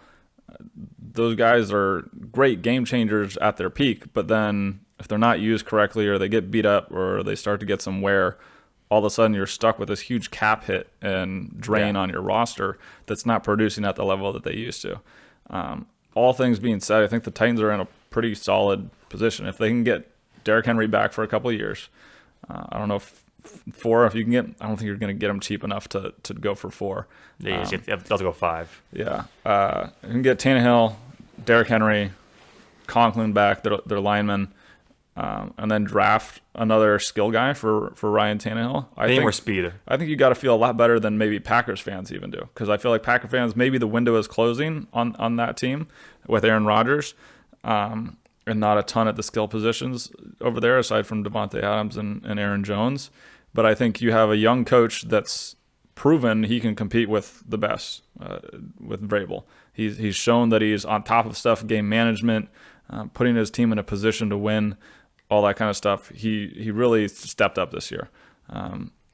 Those guys are great game changers at their peak, but then if they're not used correctly or they get beat up or they start to get some wear, all of a sudden you're stuck with this huge cap hit and drain on your roster that's not producing at the level that they used to. All things being said, I think the Titans are in a pretty solid position. If they can get Derrick Henry back for a couple of years, I don't know if you can get, I don't think you're going to get him cheap enough to go for 4. Yeah, you have to go 5. Yeah. You can get Tannehill, Derrick Henry, Conklin back, their linemen, and then draft another skill guy for Ryan Tannehill. I think more speed. I think you got to feel a lot better than maybe Packers fans even do, because I feel like Packer fans, maybe the window is closing on that team with Aaron Rodgers, and not a ton at the skill positions over there aside from Devontae Adams and Aaron Jones. But I think you have a young coach that's proven he can compete with the best, with Vrabel. He's shown that he's on top of stuff, game management, putting his team in a position to win, all that kind of stuff. He really stepped up this year.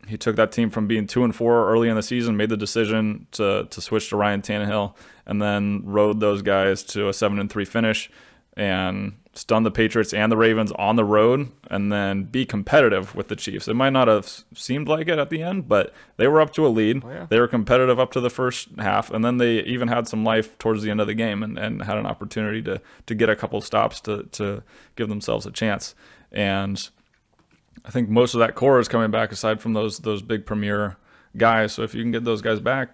He took that team from being 2-4 early in the season, made the decision to switch to Ryan Tannehill, and then rode those guys to a 7-3 finish and stun the Patriots and the Ravens on the road, and then be competitive with the Chiefs. It might not have seemed like it at the end, but they were up to a lead. Oh, yeah. They were competitive up to the first half, and then they even had some life towards the end of the game and had an opportunity to get a couple stops to give themselves a chance. And I think most of that core is coming back aside from those big premier guys. So if you can get those guys back,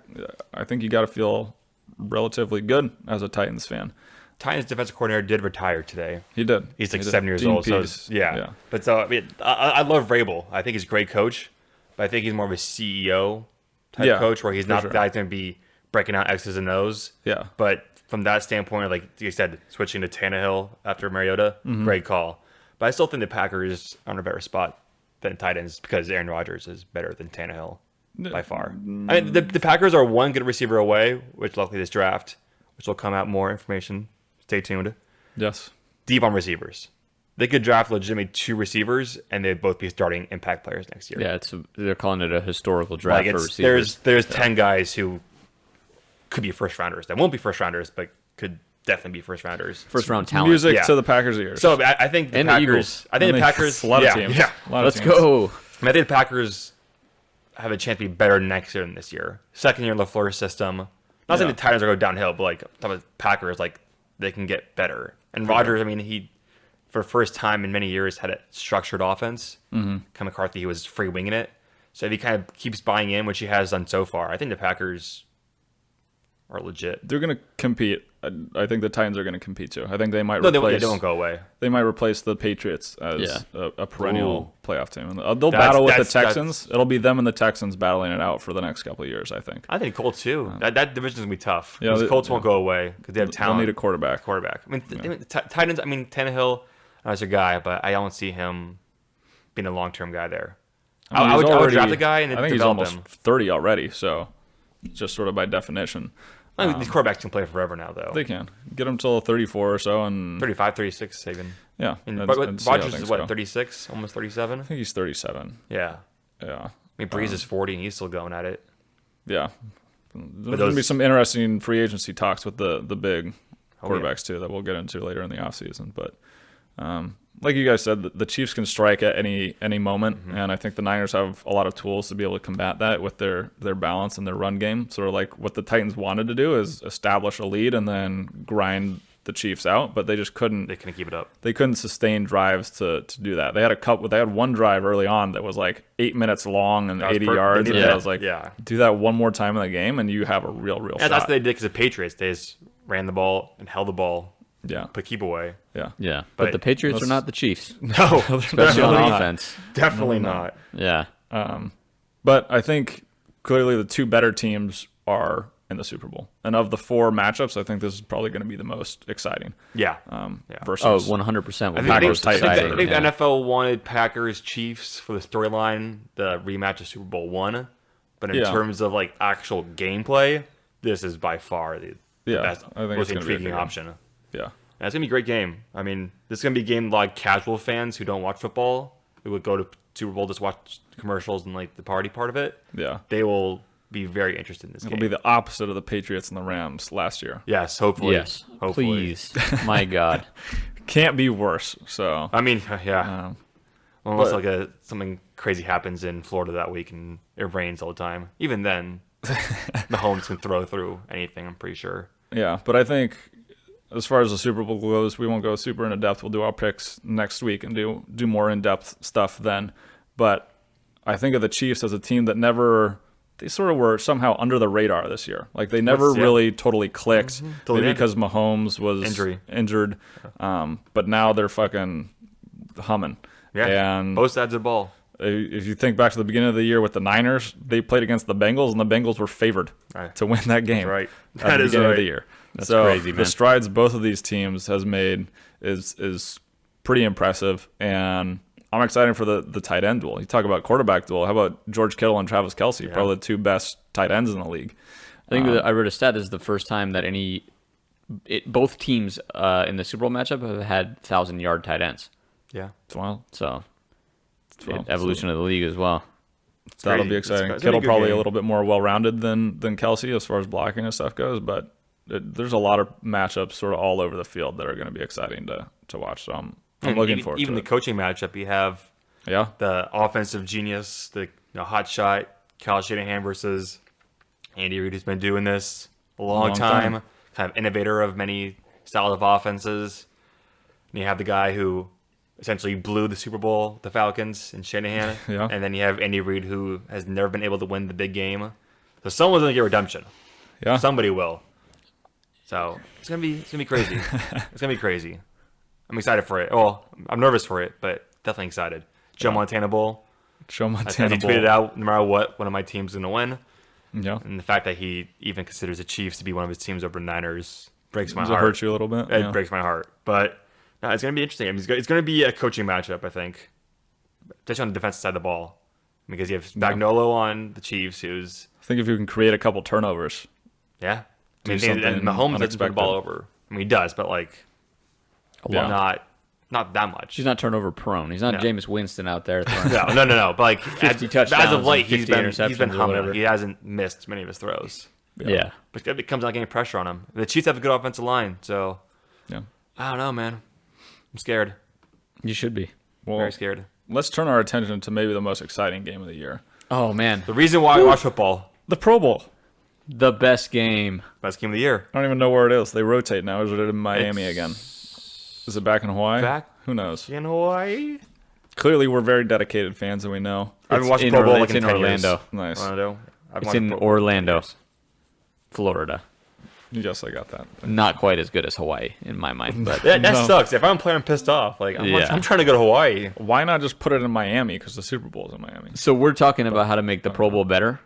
I think you got to feel relatively good as a Titans fan. Titans defensive coordinator did retire today. He did. He's like 7 years old. So yeah. But so I mean, I love Vrabel. I think he's a great coach, but I think he's more of a CEO type coach where he's not that going to be breaking out X's and O's. Yeah. But from that standpoint, like you said, switching to Tannehill after Mariota, great call. But I still think the Packers are in a better spot than Titans because Aaron Rodgers is better than Tannehill by far. I mean, the Packers are one good receiver away, which luckily this draft, which will come out more information. Stay tuned. Yes. Deep on receivers. They could draft legitimately 2 receivers, and they'd both be starting impact players next year. Yeah, they're calling it a historical draft for receivers. There's 10 guys who could be first rounders. That won't be first rounders, but could definitely be first rounders. First round talent. Music to the Packers' ears. So I think the Packers. I think the Packers. A lot of teams. Yeah. Let's go. I think the Packers have a chance to be better next year than this year. Second year in LaFleur's system. Not saying the Titans are going downhill, but like talking about Packers, like they can get better. And Rodgers, I mean, he for the first time in many years had a structured offense. Mm-hmm. Ken McCarthy, he was free winging it. So if he kind of keeps buying in, which he has done so far, I think the Packers are legit. They're going to compete. I think the Titans are going to compete too. I think they might they won't go away. They might replace the Patriots as a perennial playoff team. They'll battle with the Texans. It'll be them and the Texans battling it out for the next couple of years, I think. I think Colts too. That division's going to be tough. Yeah, the Colts won't go away because they have talent. They'll need a quarterback. I mean, Titans, I mean, Tannehill is a guy, but I don't see him being a long-term guy there. I would draft the guy and I think he's almost 30 already, so just sort of by definition. I mean, these quarterbacks can play forever now, though. They can. Get them till 34 or so. And 35, 36 even. Yeah. Rodgers is what, 36? Almost 37? I think he's 37. Yeah. Yeah. I mean, Breeze is 40 and he's still going at it. Yeah. There's going to be some interesting free agency talks with the big quarterbacks, too, that we'll get into later in the offseason. But like you guys said, the Chiefs can strike at any moment, and I think the Niners have a lot of tools to be able to combat that with their balance and their run game. Sort of like what the Titans wanted to do is establish a lead and then grind the Chiefs out, but they just couldn't. They couldn't keep it up. They couldn't sustain drives to do that. They had one drive early on that was like 8 minutes long and 80 yards. And I was like, do that one more time in the game, and you have a real shot. That's what they did because the Patriots. They just ran the ball and held the ball. Yeah. But keep away. Yeah. But the Patriots are not the Chiefs. No. Especially on offense. Definitely not. Yeah. But I think clearly the two better teams are in the Super Bowl. And of the 4 matchups, I think this is probably going to be the most exciting. Yeah. Versus 100%. I think the NFL wanted Packers Chiefs for the storyline, the rematch of Super Bowl 1. But in terms of like actual gameplay, this is by far the best, I think most intriguing option. Yeah. And it's gonna be a great game. I mean, this is gonna be a game like casual fans who don't watch football, who would go to Super Bowl just watch commercials and like the party part of it. Yeah. They will be very interested in this game. It'll be the opposite of the Patriots and the Rams last year. Yes, hopefully. Yes, hopefully. please. My God. Can't be worse. So I mean, yeah. Unless something crazy happens in Florida that week and it rains all the time. Even then, Mahomes can throw through anything, I'm pretty sure. Yeah, but I think as far as the Super Bowl goes, we won't go super into depth. We'll do our picks next week and do more in-depth stuff then. But I think of the Chiefs as a team that they sort of were somehow under the radar this year. Like they never really totally clicked. Maybe because Mahomes was injured. But now they're fucking humming. Yeah, and both sides of the ball. If you think back to the beginning of the year with the Niners, they played against the Bengals, and the Bengals were favored to win that game. Right. At the beginning of the year. That's crazy, man. The strides both of these teams has made is pretty impressive, and I'm excited for the tight end duel. You talk about quarterback duel. How about George Kittle and Travis Kelce? Yeah. Probably the two best tight ends in the league. I think I read a stat. This is the first time that both teams in the Super Bowl matchup have had 1,000-yard tight ends. Yeah, it's wild. So evolution of the league as well. That'll be exciting. Kittle probably a little bit more well-rounded than Kelce as far as blocking and stuff goes, but there's a lot of matchups sort of all over the field that are going to be exciting to watch. So I'm looking forward to it. Even the coaching matchup, you have the offensive genius, the hot shot, Kyle Shanahan versus Andy Reid, who's been doing this a long time, kind of innovator of many styles of offenses. And you have the guy who essentially blew the Super Bowl, the Falcons, and Shanahan. And then you have Andy Reid, who has never been able to win the big game. So someone's going to get redemption. Yeah. Somebody will. So it's gonna be crazy. It's gonna be crazy. I'm excited for it. Well, I'm nervous for it, but definitely excited. Joe Montana Bowl. Joe Montana Bowl. He tweeted out, no matter what, one of my teams is gonna win. Yeah. And the fact that he even considers the Chiefs to be one of his teams over the Niners breaks my Does heart. It hurt you a little bit? It breaks my heart. But no, it's gonna be interesting. I mean, it's gonna be a coaching matchup, I think, especially on the defensive side of the ball, because you have Spagnuolo on the Chiefs, who's. I think if you can create a couple turnovers. Yeah. I mean, and Mahomes doesn't turn the ball over. I mean, he does, but like, not that much. He's not turnover prone. He's not Jameis Winston out there. No. But like, 50 touchdowns as of late, he's been interceptions humming. He hasn't missed many of his throws. Yeah. But it comes out getting pressure on him. The Chiefs have a good offensive line, so I don't know, man. I'm scared. You should be. Very scared. Let's turn our attention to maybe the most exciting game of the year. Oh man, the reason why I watch football, the Pro Bowl. The best game of the year. I don't even know where it is. They rotate now. Is it in Miami again? Is it back in Hawaii? Who knows? In Hawaii? Clearly, we're very dedicated fans, and we know. I've been watching Pro Bowl like in Orlando. Years. Nice. It's in Orlando, Florida. Yes, I got that. Not quite as good as Hawaii in my mind, but that sucks. If I'm playing, I'm pissed off. Like I'm trying to go to Hawaii. Why not just put it in Miami? Because the Super Bowl is in Miami. So we're talking about how to make the Pro Bowl better.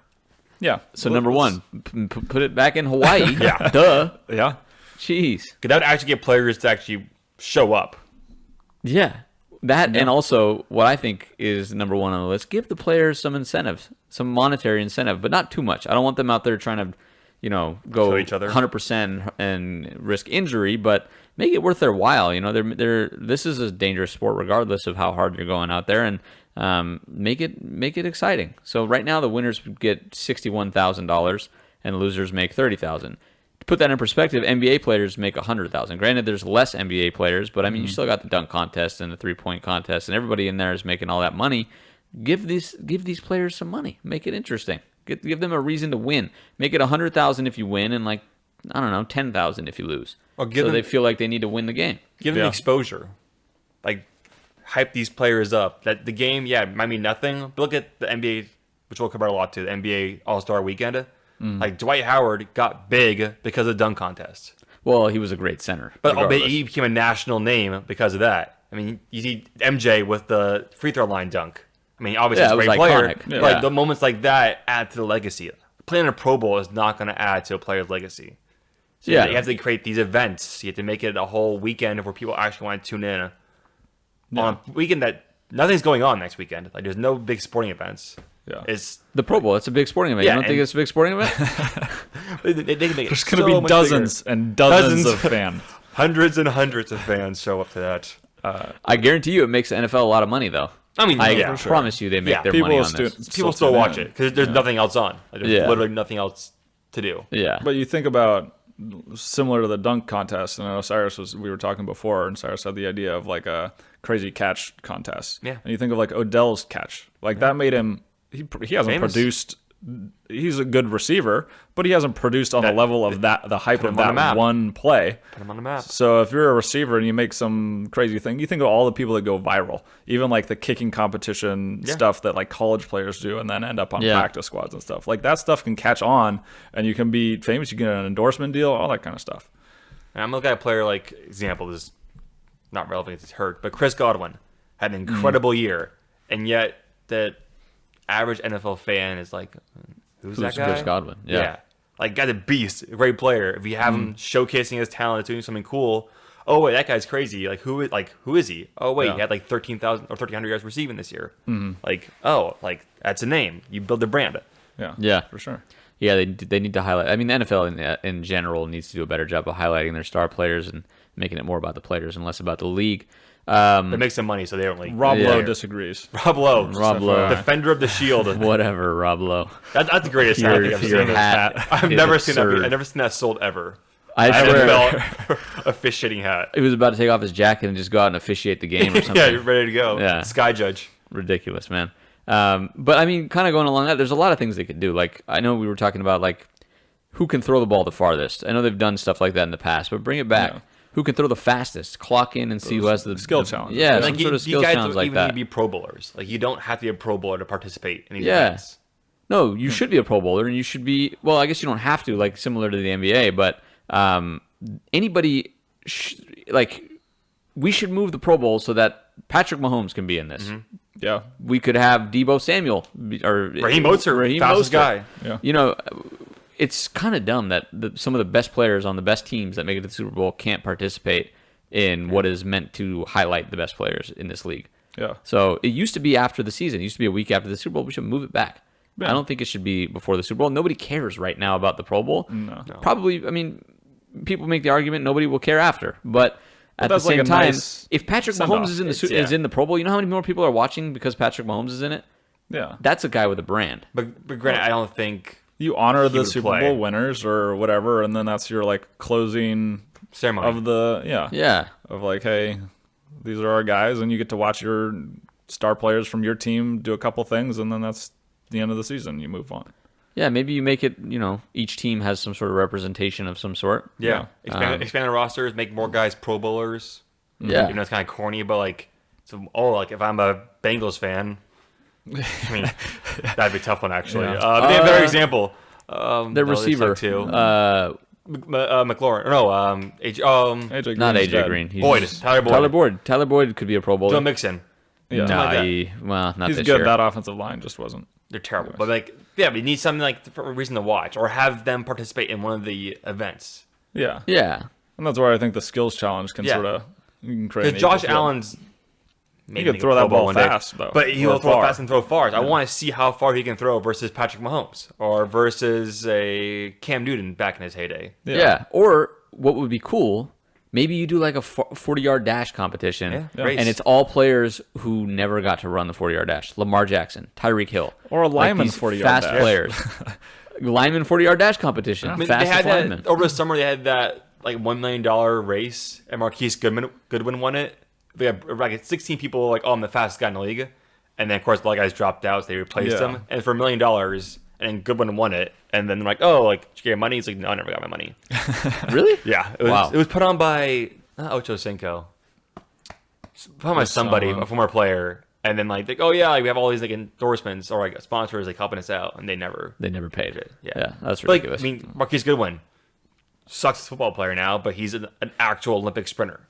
Yeah. So number one, put it back in Hawaii. Yeah. Duh. Yeah. Jeez. Because that would actually get players to actually show up. Yeah. And also what I think is number one on the list, give the players some incentives, some monetary incentive, but not too much. I don't want them out there trying to, go kill each other 100% and risk injury, but make it worth their while. This is a dangerous sport regardless of how hard you're going out there, and make it exciting. So right now the winners get $61,000 and losers make $30,000. To put that in perspective, NBA players make $100,000. Granted, there's less NBA players, but I mean, you still got the dunk contest and the 3-point contest, and everybody in there is making all that money. Give these players some money. Make it interesting. Give them a reason to win. Make it $100,000 if you win, and $10,000 if you lose. They feel like they need to win the game. Give them exposure. Like, hype these players up. That the game, might mean nothing. But look at the NBA, which we'll cover a lot too. The NBA All-Star Weekend. Like Dwight Howard got big because of the dunk contest. Well, he was a great center. But he became a national name because of that. I mean, you see MJ with the free throw line dunk. I mean, obviously he's a great player. Yeah. But the moments like that add to the legacy. Playing in a Pro Bowl is not going to add to a player's legacy. So you have to create these events. You have to make it a whole weekend where people actually want to tune in. On a weekend that nothing's going on next weekend. Like, there's no big sporting events. Yeah. It's The Pro Bowl. It's a big sporting event. Yeah, you don't think it's a big sporting event? they can make it There's going to so be much dozens bigger. and dozens of fans. Hundreds and hundreds of fans show up to that. I guarantee you, it makes the NFL a lot of money, though. I mean, I yeah, for promise you, they make Yeah, their people money will on this. People still watch it because there's nothing else on. There's Yeah. literally nothing else to do. Yeah, But you think about similar to the dunk contest, and I know we were talking before, and Cyrus had the idea of like a crazy catch contest. Yeah. And you think of like Odell's catch, like that made him. He hasn't Famous. produced. He's a good receiver, but he hasn't produced on the level of the hype of him on the that map. one play. Put them on the map. So if you're a receiver and you make some crazy thing, you think of all the people that go viral, even like the kicking competition stuff that like college players do and then end up on practice squads and stuff. Like that stuff can catch on and you can be famous. You get an endorsement deal, all that kind of stuff. And I'm looking at a player like example. This is not relevant because he's hurt, but Chris Godwin had an incredible year, and yet the average NFL fan is like, who's that guy? Chris Godwin? Yeah. Like, guy's a beast, a great player. If you have him showcasing his talent, doing something cool, oh wait, that guy's crazy. Who is he? Oh wait, he had like 13,000 or 1,300 yards receiving this year. Like, that's a name. You build a brand. Yeah. For sure. Yeah, they need to highlight. I mean, the NFL in general needs to do a better job of highlighting their star players and making it more about the players and less about the league. They make some money, so they don't like. Rob Yeah. Lowe disagrees. Rob Lowe, Lowe. defender of the shield. Whatever, Rob Lowe. That's the greatest hat I think I've Your seen. hat I've is never seen that. absurd. I've never seen that sold ever. I swear, NFL officiating hat. he was about to take off his jacket and just go out and officiate the game or something. Yeah, you're ready to go. Yeah. Sky Judge. Ridiculous, man. But I mean, kind of going along that, there's a lot of things they could do. Like, I know we were talking about like who can throw the ball the farthest. I know they've done stuff like that in the past, but bring it back. Yeah. Who can throw the fastest? Clock in and see who has the skill challenge. Yeah, Like some sort of skill guys challenge don't like even that. need to be Pro Bowlers. Like you don't have to be a Pro Bowler to participate in these Yeah. events. No, you should be a Pro Bowler, and you should be. Well, I guess you don't have to, like similar to the NBA, but anybody, we should move the Pro Bowl so that Patrick Mahomes can be in this. Yeah. We could have Debo Samuel or Raheem Mostert, fastest guy. Yeah. You know, it's kind of dumb that some of the best players on the best teams that make it to the Super Bowl can't participate in what is meant to highlight the best players in this league. Yeah. So it used to be after the season. It used to be a week after the Super Bowl. We should move it back. Yeah. I don't think it should be before the Super Bowl. Nobody cares right now about the Pro Bowl. No. Probably, I mean, people make the argument nobody will care after. But at the that's like same a time, nice if Patrick send-off. Mahomes is Yeah. is in the Pro Bowl, you know how many more people are watching because Patrick Mahomes is in it? Yeah. That's a guy with a brand. But granted, I don't think You honor the would Super play. Bowl winners or whatever, and then that's your like closing ceremony. of the Yeah. of like, hey, these are our guys, and you get to watch your star players from your team do a couple things, and then that's the end of the season. You move on. Yeah, maybe you make it, each team has some sort of representation of some sort. yeah. Expand the rosters, make more guys Pro Bowlers. Yeah. It's kind of corny, but like, if I'm a Bengals fan, I mean, that'd be a tough one actually. Yeah. But they have a better example. Their receiver. too. Uh, McLaurin. No, AJ not Green's AJ dead. Green. He's Boyd. just- Tyler Boyd. Tyler Boyd could be a Pro Bowler. Joe Mixon. Yeah. Nah, like not He's this good. year. That offensive line just wasn't. They're terrible. But like, yeah, we need something like for a reason to watch or have them participate in one of the events. Yeah. Yeah. And that's where I think the skills challenge can Yeah. sort of create. Because Josh Allen's He could throw that ball fast, though. but he Or will throw far. fast and throw far. I want to see how far he can throw versus Patrick Mahomes or versus a Cam Newton back in his heyday. Yeah. Or what would be cool, maybe you do like a 40-yard dash competition, Yeah. Race. and it's all players who never got to run the 40-yard dash. Lamar Jackson, Tyreek Hill. Or a Like lineman's these 40-yard fast dash. players. Lineman 40-yard dash competition. I mean, they Fastest had lineman. that over the summer. They had that like $1 million race, and Marquise Goodwin won it. They had like 16 people like, I'm the fastest guy in the league, and then of course the other guys dropped out, so they replaced Yeah. him. And for $1 million, and then Goodwin won it. And then they're like, oh, like did you get money? He's like, no, I never got my money. Really? Yeah, it was. Wow. It was put on by not Ocho Cinco. Put on by somebody, someone. a former player, and then like, oh yeah, like, we have all these like endorsements or like sponsors like helping us out, and they never paid it. Yeah. That's But, like, ridiculous. I mean, Marquise Goodwin sucks as a football player now, but he's an actual Olympic sprinter.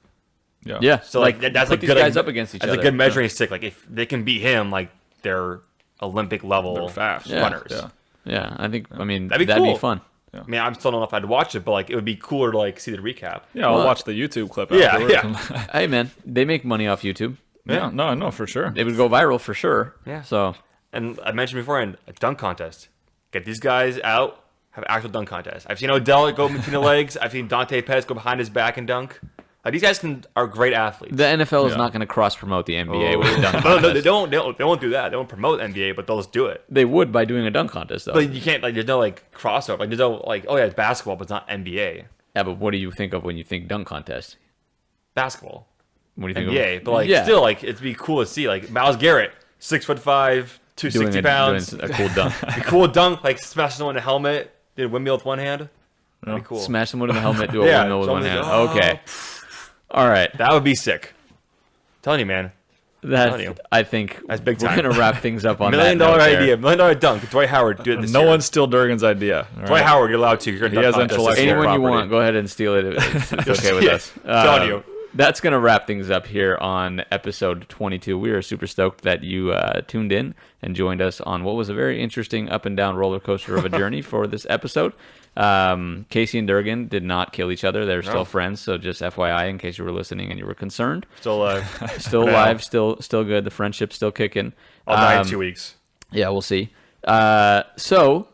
Yeah. yeah. So like that's put a these good guys up against each that's other. a good measuring stick. Like if they can beat him, like they're Olympic level They're fast. Yeah. runners. Yeah. Yeah, I think. I mean, That'd be that'd be cool. fun. I mean, I'm still don't know if I'd watch it, but like it would be cooler to like see the recap. Yeah, I'll Well, watch the YouTube clip yeah, afterwards. Hey, man, they make money off YouTube. Yeah, no, for sure. It would go viral for sure. Yeah. So And I mentioned beforehand, a dunk contest. Get these guys out, have an actual dunk contest. I've seen Odell go between the legs. I've seen Dante Pettis go behind his back and dunk. These guys are great athletes. The NFL is not going to cross-promote the NBA with a dunk No, contest. they won't do that. They won't promote NBA, but they'll just do it. They would by doing a dunk contest, though. But you can't, there's no, crossover. There's no, oh, yeah, it's basketball, but it's not NBA. Yeah, but what do you think of when you think dunk contest? Basketball. What do you think NBA. of? But, still, it'd be cool to see. Miles Garrett, 6'5", 260 pounds. Doing a cool dunk. A cool dunk, smashing someone in a helmet. Did a windmill with one hand. That'd be cool. Smash someone in the helmet, do a windmill with one hand. Okay. All right. That would be sick. I'm telling you, man. I think that's big we're time. going to wrap things up on $1 million that note idea. $1 million dunk. Dwight Howard, do it this year. No one's steal Durgin's idea. All Dwight right? Howard, you're allowed to. You're He has intellectual Anyone you property. want, go ahead and steal it. It's okay with us. Telling you. That's going to wrap things up here on episode 22. We are super stoked that you tuned in and joined us on what was a very interesting up and down roller coaster of a journey for this episode. Casey and Durgin did not kill each other. They're still friends, so just FYI in case you were listening and you were concerned. Still alive. Still alive, still good. The friendship's still kicking. I'll die in 2 weeks. Yeah, we'll see. So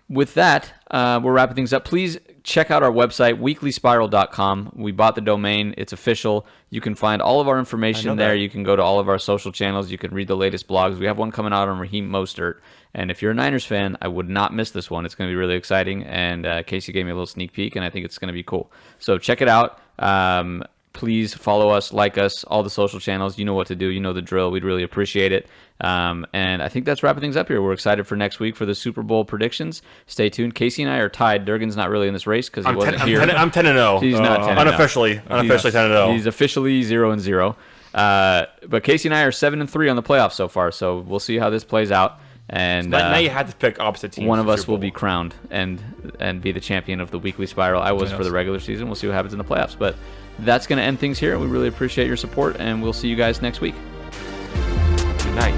with that, we're wrapping things up. Please check out our website, weeklyspiral.com. We bought the domain. It's official. You can find all of our information there. You can go to all of our social channels. You can read the latest blogs. We have one coming out on Raheem Mostert. And if you're a Niners fan, I would not miss this one. It's going to be really exciting. And Casey gave me a little sneak peek, and I think it's going to be cool. So check it out. Please follow us, like us, all the social channels. You know what to do. You know the drill. We'd really appreciate it. And I think that's wrapping things up here. We're excited for next week for the Super Bowl predictions. Stay tuned. Casey and I are tied. Durgin's not really in this race because he wasn't here. I'm 10-0. He's not 10-0. Unofficially 10-0. He's officially 0-0. But Casey and I are 7-3 on the playoffs so far. So we'll see how this plays out. And now you have to pick opposite teams. One of us will be crowned and be the champion of the Weekly Spiral. I was for the regular season. We'll see what happens in the playoffs. But that's going to end things here. We really appreciate your support, and we'll see you guys next week. Good night.